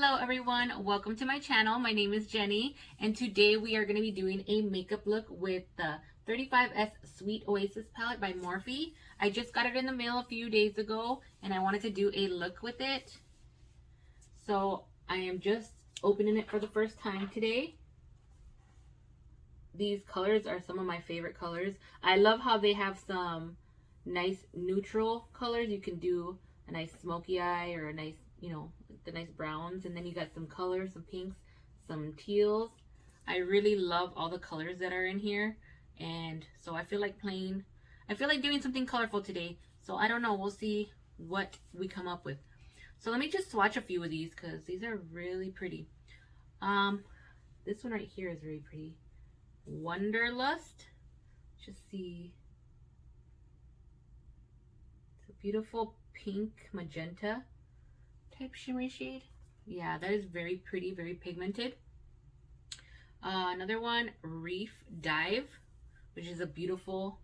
Hello everyone, welcome to my channel. My name is Jenny and today we are going to be doing a makeup look with the 35S Sweet Oasis palette by Morphe. I just got it in the mail a few days ago and I wanted to do a look with it. So I am just opening it for the first time today. These colors are some of my favorite colors. I love how they have some nice neutral colors. You can do a nice smoky eye or a nice, the nice browns, and then you got some colors, some pinks, some teals. I really love all the colors that are in here, and so I feel like doing something colorful today. So I don't know, we'll see what we come up with. So let me just swatch a few of these because these are really pretty. This one right here is very pretty. Wanderlust. Just see. It's a beautiful pink magenta type shimmery shade. Yeah, that is very pretty, very pigmented. Another one, Reef Dive, which is a beautiful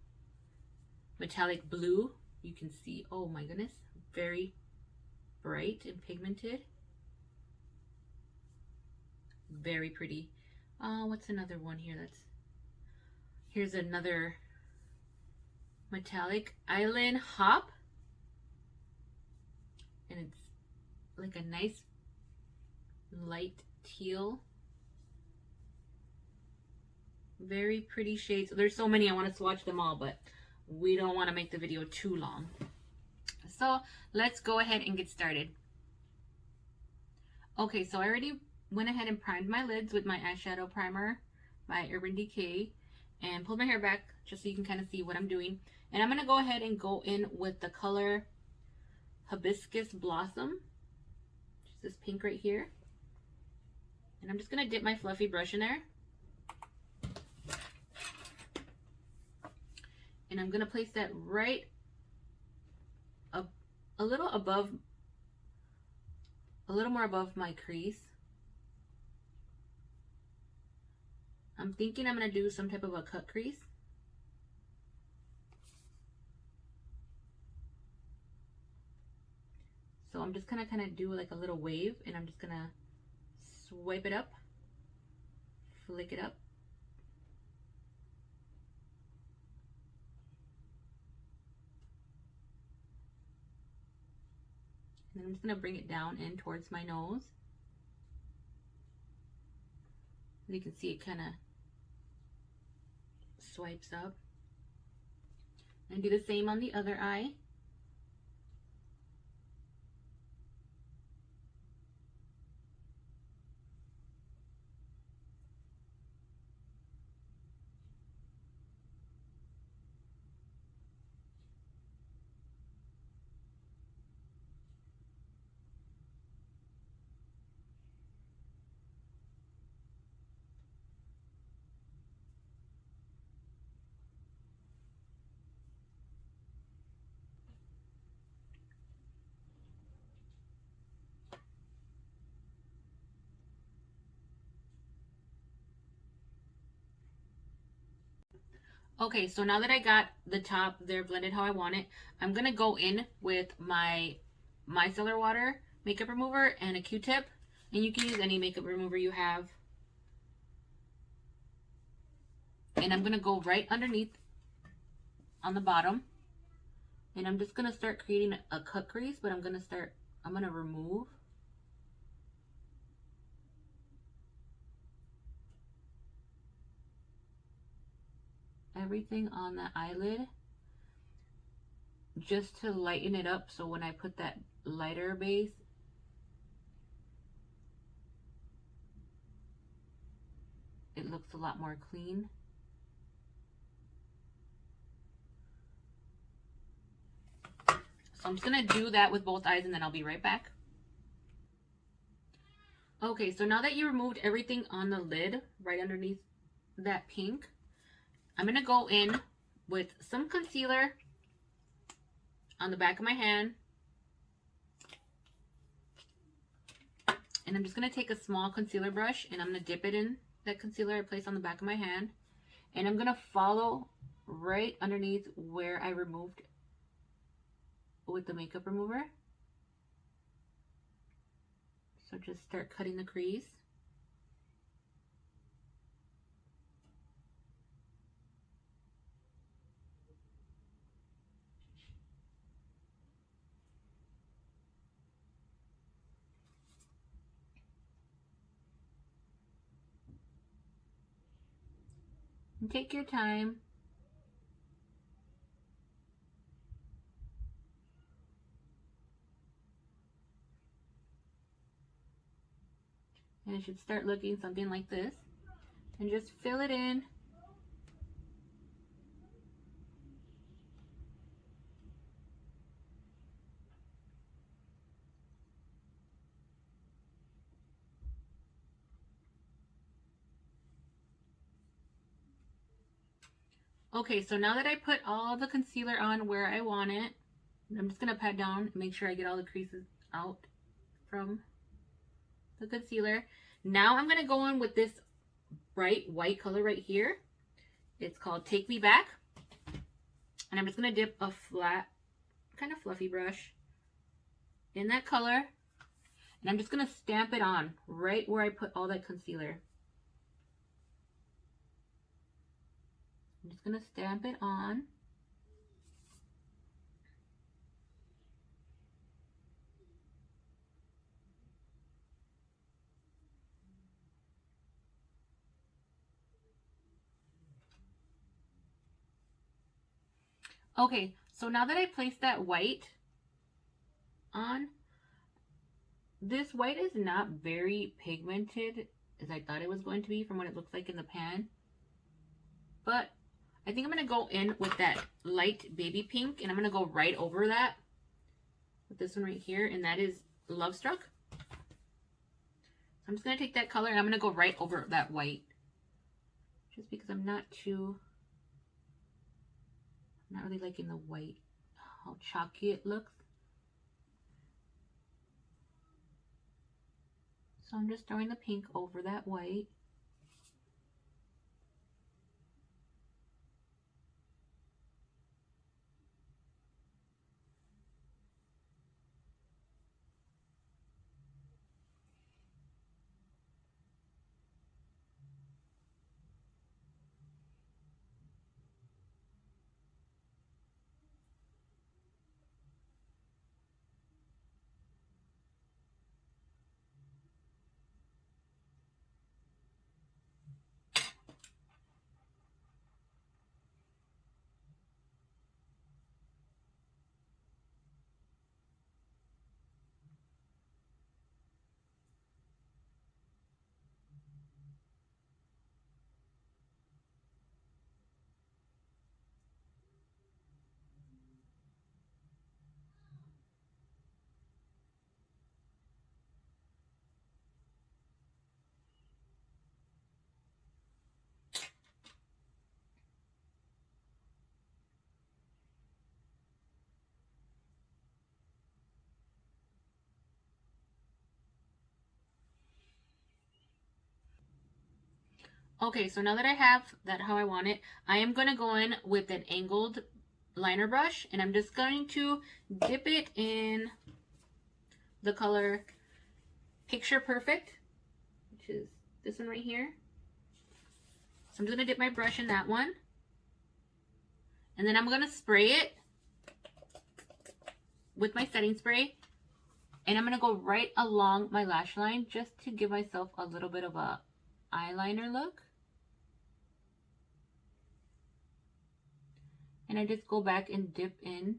metallic blue. You can see, oh my goodness, very bright and pigmented. Very pretty. What's another one here? Here's another metallic Island Hop, and it's like a nice light teal. Very pretty shades. There's so many, I want to swatch them all, but we don't want to make the video too long. So let's go ahead and get started. Okay, so I already went ahead and primed my lids with my eyeshadow primer by Urban Decay and pulled my hair back just so you can kind of see what I'm doing. And I'm going to go ahead and go in with the color Hibiscus Blossom, which is this pink right here. And I'm just going to dip my fluffy brush in there. And I'm going to place that right up, a little more above my crease. I'm thinking I'm going to do some type of a cut crease. So I'm just going to kind of do like a little wave, and I'm just going to swipe it up, flick it up. And I'm just going to bring it down in towards my nose. And you can see it kind of swipes up. And do the same on the other eye. Okay, so now that I got the top there blended how I want it, I'm going to go in with my micellar water makeup remover and a Q-tip. And you can use any makeup remover you have. And I'm going to go right underneath on the bottom. And I'm just going to start creating a cut crease, but I'm going to remove. Everything on the eyelid just to lighten it up, so when I put that lighter base, it looks a lot more clean. So I'm just gonna do that with both eyes and then I'll be right back. Okay, so now that you removed everything on the lid right underneath that pink, I'm going to go in with some concealer on the back of my hand. And I'm just going to take a small concealer brush and I'm going to dip it in that concealer I placed on the back of my hand. And I'm going to follow right underneath where I removed with the makeup remover. So just start cutting the crease. And take your time. And it should start looking something like this. And just fill it in. Okay, so now that I put all the concealer on where I want it, I'm just going to pat down and make sure I get all the creases out from the concealer. Now I'm going to go in with this bright white color right here. It's called Take Me Back. And I'm just going to dip a flat, kind of fluffy brush in that color. And I'm just going to stamp it on right where I put all that concealer. I'm just going to stamp it on. Okay, so now that I placed that white on, this white is not very pigmented as I thought it was going to be from what it looks like in the pan. But I think I'm going to go in with that light baby pink, and I'm going to go right over that with this one right here, and that is Love Struck. So I'm just going to take that color and I'm going to go right over that white, just because I'm not really liking the white, how chalky it looks. So I'm just throwing the pink over that white. Okay, so now that I have that how I want it, I am going to go in with an angled liner brush, and I'm just going to dip it in the color Picture Perfect, which is this one right here. So I'm just going to dip my brush in that one, and then I'm going to spray it with my setting spray, and I'm going to go right along my lash line just to give myself a little bit of a eyeliner look. And I just go back and dip in.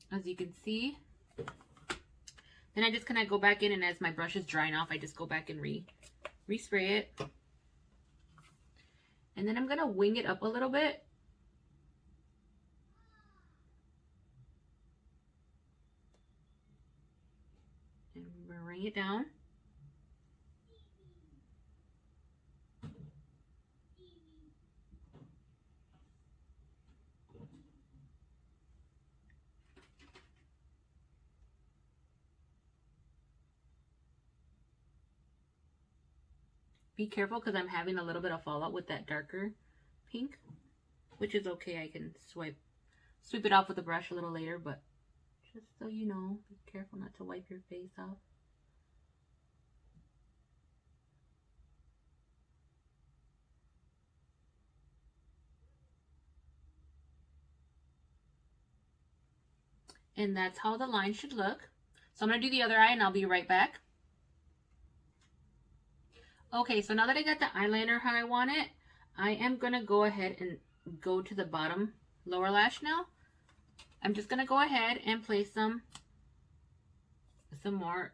As you can see. Then I just kind of go back in, and as my brush is drying off, I just go back and respray it. And then I'm going to wing it up a little bit. And bring it down. be careful because I'm having a little bit of fallout with that darker pink, which is okay. I can sweep it off with a brush a little later, but just so you know, be careful not to wipe your face off. And that's how the line should look. So I'm going to do the other eye and I'll be right back. Okay, so now that I got the eyeliner how I want it, I am going to go ahead and go to the bottom lower lash now. I'm just going to go ahead and place some more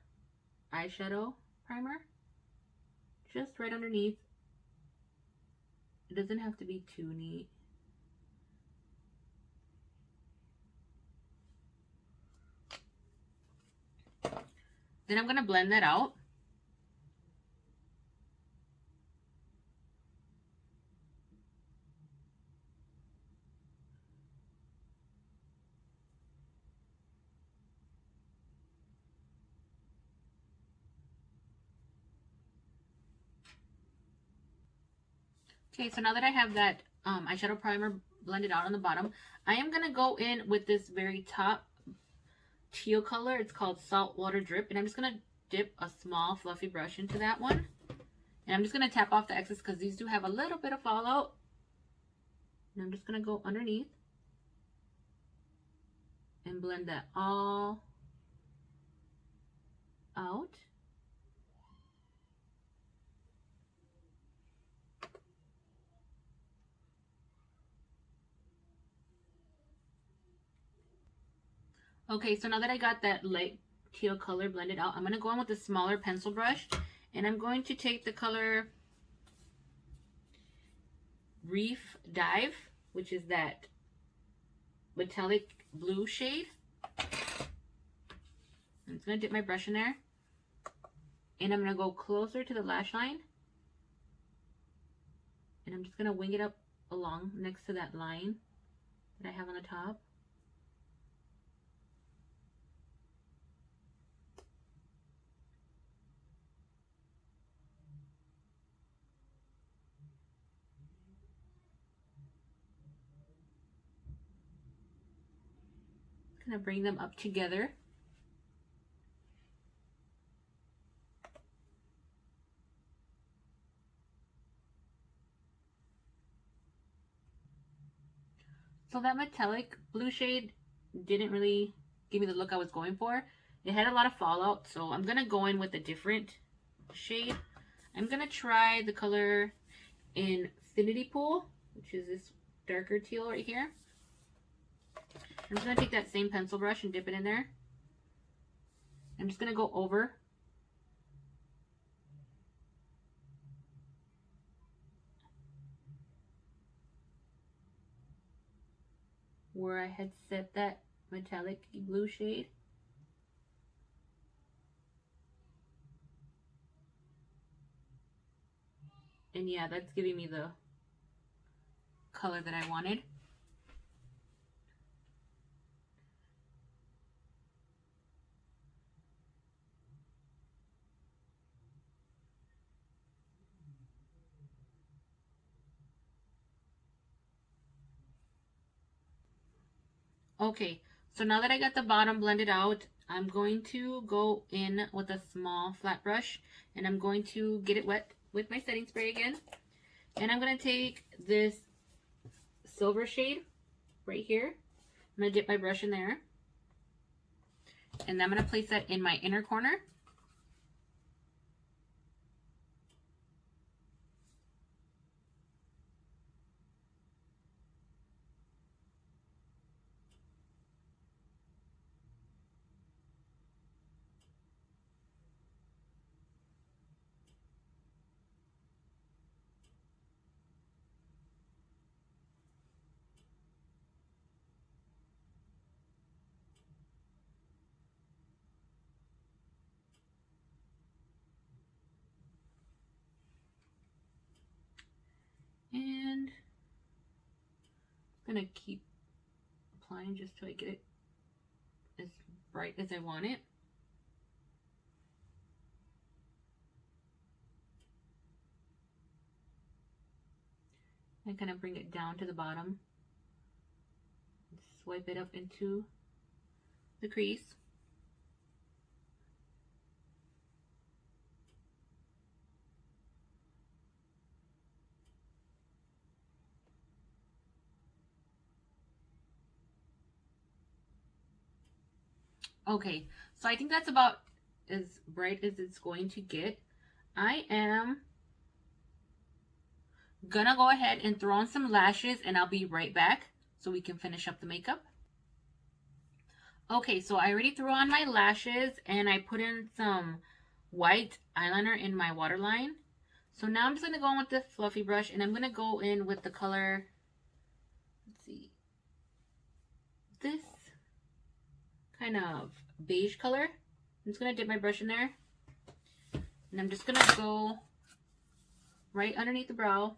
eyeshadow primer just right underneath. It doesn't have to be too neat. Then I'm going to blend that out. Okay, so now that I have that eyeshadow primer blended out on the bottom, I am going to go in with this very top teal color. It's called Saltwater Drip, and I'm just going to dip a small fluffy brush into that one. And I'm just going to tap off the excess because these do have a little bit of fallout. And I'm just going to go underneath and blend that all out. Okay, so now that I got that light teal color blended out, I'm going to go in with a smaller pencil brush, and I'm going to take the color Reef Dive, which is that metallic blue shade. I'm just going to dip my brush in there, and I'm going to go closer to the lash line, and I'm just going to wing it up along next to that line that I have on the top. Gonna bring them up together. So that metallic blue shade didn't really give me the look I was going for. It had a lot of fallout, so I'm gonna go in with a different shade. I'm gonna try the color Infinity Pool, which is this darker teal right here. I'm just going to take that same pencil brush and dip it in there. I'm just going to go over where I had set that metallic blue shade. And yeah, that's giving me the color that I wanted. Okay, so now that I got the bottom blended out, I'm going to go in with a small flat brush, and I'm going to get it wet with my setting spray again. And I'm going to take this silver shade right here. I'm going to dip my brush in there. And I'm going to place that in my inner corner. And I'm going to keep applying just till I get it as bright as I want it. and kind of bring it down to the bottom. Swipe it up into the crease. Okay, so I think that's about as bright as it's going to get. I am gonna go ahead and throw on some lashes, and I'll be right back so we can finish up the makeup. Okay, so I already threw on my lashes and I put in some white eyeliner in my waterline. So now I'm just gonna go in with the fluffy brush, and I'm gonna go in with the color, let's see, this kind of beige color. I'm just gonna dip my brush in there, and I'm just gonna go right underneath the brow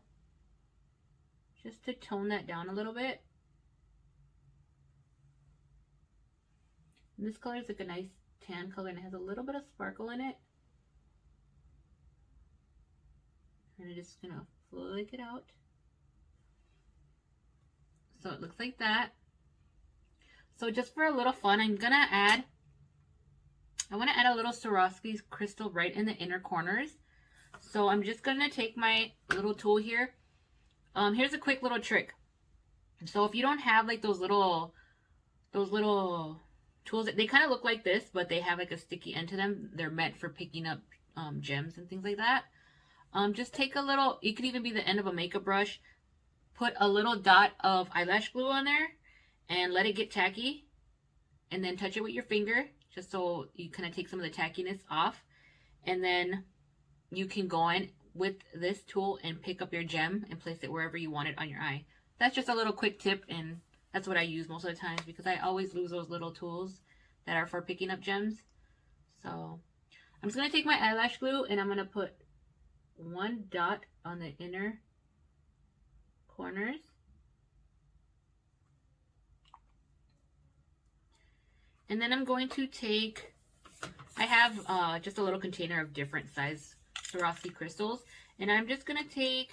just to tone that down a little bit. And this color is like a nice tan color, and it has a little bit of sparkle in it. And I'm just gonna flick it out. So it looks like that. So just for a little fun, I want to add a little Swarovski crystal right in the inner corners. So I'm just gonna take my little tool here. Here's a quick little trick. So if you don't have like those little tools, they kind of look like this, but they have like a sticky end to them. They're meant for picking up gems and things like that. Just take a little, it could even be the end of a makeup brush, put a little dot of eyelash glue on there and let it get tacky, and then touch it with your finger just so you kind of take some of the tackiness off. And then you can go in with this tool and pick up your gem and place it wherever you want it on your eye. That's just a little quick tip, and that's what I use most of the times because I always lose those little tools that are for picking up gems. So I'm just going to take my eyelash glue and I'm going to put one dot on the inner corners. And then I'm going to take, I have just a little container of different size Swarovski crystals, and I'm just going to take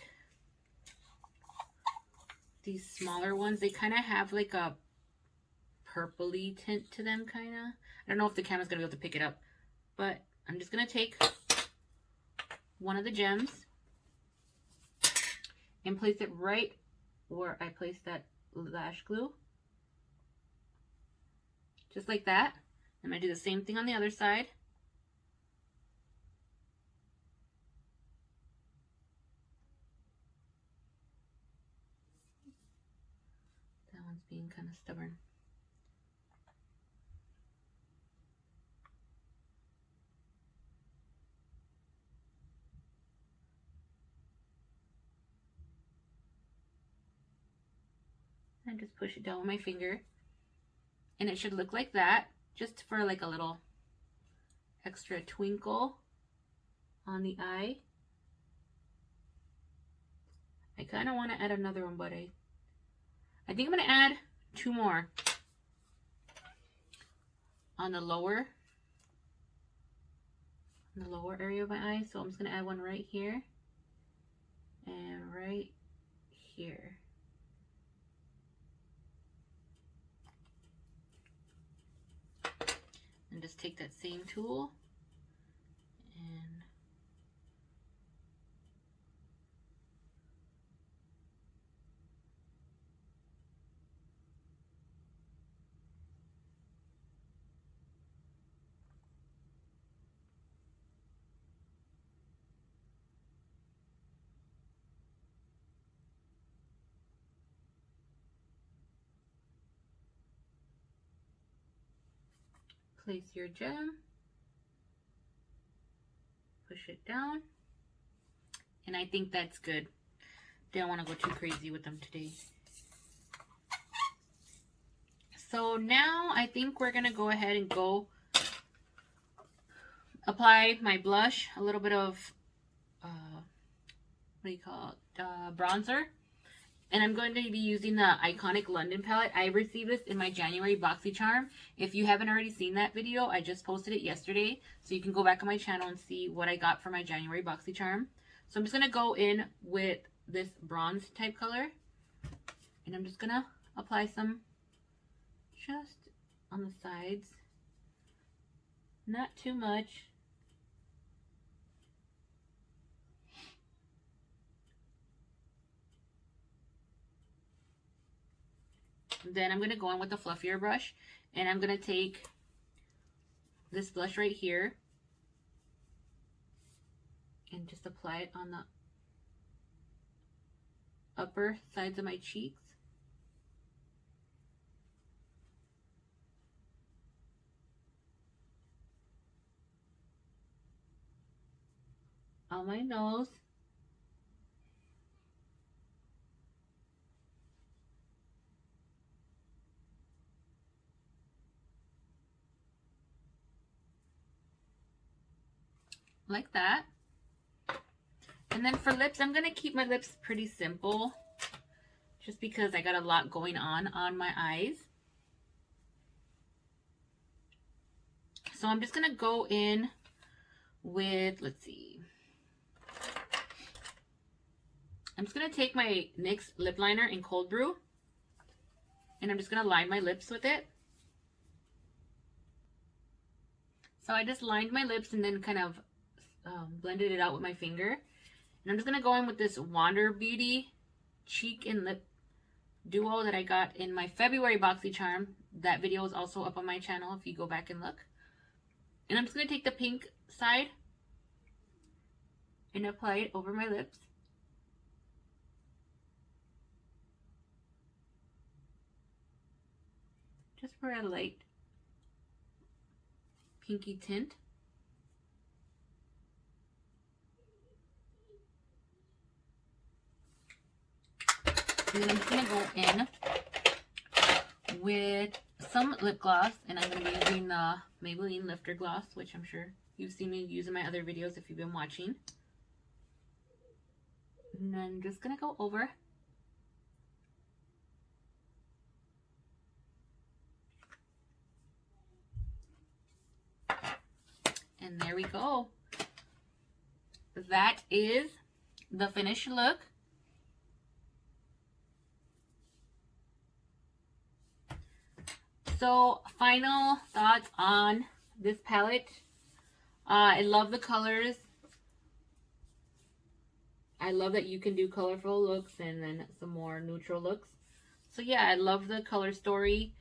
these smaller ones. They kind of have like a purpley tint to them, kind of. I don't know if the camera's going to be able to pick it up, but I'm just going to take one of the gems and place it right where I placed that lash glue. Just like that. I'm going to do the same thing on the other side. That one's being kind of stubborn. And just push it down with my finger. And it should look like that, just for like a little extra twinkle on the eye. I kind of want to add another one, but I think I'm going to add two more on the lower area of my eye. So I'm just going to add one right here and right here. And just take that same tool and place your gem, push it down, and I think that's good. Don't want to go too crazy with them today. So now I think we're going to go ahead and go apply my blush, a little bit of, what do you call it, bronzer. And I'm going to be using the Iconic London palette. I received this in my January BoxyCharm. If you haven't already seen that video, I just posted it yesterday. So you can go back on my channel and see what I got for my January BoxyCharm. So I'm just going to go in with this bronze type color. And I'm just gonna apply some just on the sides. Not too much. Then I'm going to go in with a fluffier brush, and I'm going to take this blush right here and just apply it on the upper sides of my cheeks. On my nose. Like that. And then for lips, I'm going to keep my lips pretty simple just because I got a lot going on my eyes. So I'm just going to go in with, let's see. I'm just going to take my NYX lip liner in Cold Brew, and I'm just going to line my lips with it. So I just lined my lips and then kind of blended it out with my finger. And I'm just going to go in with this Wander Beauty cheek and lip duo that I got in my February BoxyCharm. That video is also up on my channel if you go back and look. And I'm just going to take the pink side and apply it over my lips. Just for a light pinky tint. And then I'm just going to go in with some lip gloss, and I'm going to be using the Maybelline Lifter Gloss, which I'm sure you've seen me use in my other videos if you've been watching. And then I'm just going to go over. And there we go. That is the finished look. So, final thoughts on this palette. I love the colors. I love that you can do colorful looks and then some more neutral looks. So yeah, I love the color story.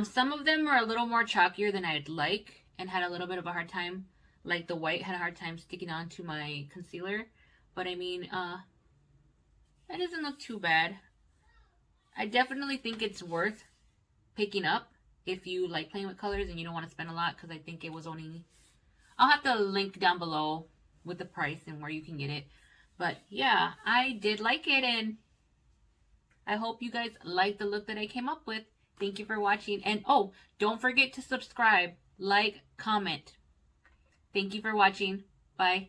Some of them are a little more chalkier than I'd like and had a little bit of a hard time. Like the white had a hard time sticking on to my concealer. But I mean, that doesn't look too bad. I definitely think it's worth picking up if you like playing with colors and you don't want to spend a lot, because I think it was only, I'll have to link down below with the price and where you can get it. But yeah, I did like it, and I hope you guys like the look that I came up with. Thank you for watching, and oh, don't forget to subscribe, like, comment. Thank you for watching. Bye.